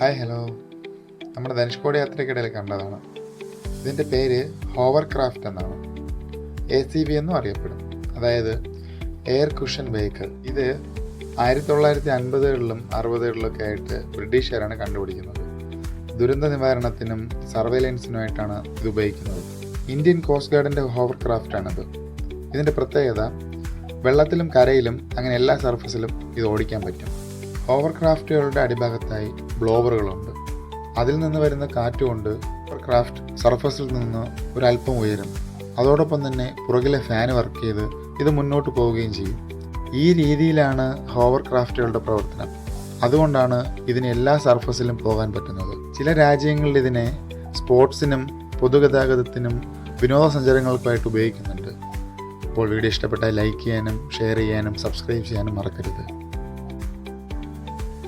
Hi hello, നമ്മുടെ ധനുഷ്കോടി യാത്രയ്ക്കിടയിൽ കണ്ടതാണ്. ഇതിൻ്റെ പേര് ഹോവർ ക്രാഫ്റ്റ് എന്നാണ്. ACV എന്നും അറിയപ്പെടും, അതായത് എയർ കുഷൻ വെഹിക്കിൾ. ഇത് 1950കളിലും 60കളിലൊക്കെ ആയിട്ട് ബ്രിട്ടീഷുകാരാണ് കണ്ടുപിടിക്കുന്നത്. ദുരന്ത നിവാരണത്തിനും സർവൈലൻസിനുമായിട്ടാണ് ഇത് ഉപയോഗിക്കുന്നത്. ഇന്ത്യൻ കോസ്റ്റ് ഗാർഡിൻ്റെ ഹോവർ ക്രാഫ്റ്റാണിത്. ഇതിൻ്റെ പ്രത്യേകത, വെള്ളത്തിലും കരയിലും അങ്ങനെ എല്ലാ സർഫസിലും ഇത് ഓടിക്കാൻ പറ്റും. ഹോവർ ക്രാഫ്റ്റുകളുടെ അടിഭാഗത്തായി ബ്ലോവറുകളുണ്ട്. അതിൽ നിന്ന് വരുന്ന കാറ്റുകൊണ്ട് ഹോവർ ക്രാഫ്റ്റ് സർഫസിൽ നിന്ന് ഒരല്പം ഉയരും. അതോടൊപ്പം തന്നെ പുറകിലെ ഫാൻ വർക്ക് ചെയ്ത് ഇത് മുന്നോട്ട് പോവുകയും ചെയ്യും. ഈ രീതിയിലാണ് ഹോവർ ക്രാഫ്റ്റുകളുടെ പ്രവർത്തനം. അതുകൊണ്ടാണ് ഇതിന് എല്ലാ സർഫസിലും പോകാൻ പറ്റുന്നത്. ചില രാജ്യങ്ങളിൽ ഇതിനെ സ്പോർട്സിനും പൊതുഗതാഗതത്തിനും വിനോദസഞ്ചാരങ്ങൾക്കായിട്ട് ഉപയോഗിക്കുന്നുണ്ട്. അപ്പോൾ വീഡിയോ ഇഷ്ടപ്പെട്ടാൽ ലൈക്ക് ചെയ്യാനും ഷെയർ ചെയ്യാനും സബ്സ്ക്രൈബ് ചെയ്യാനും മറക്കരുത്.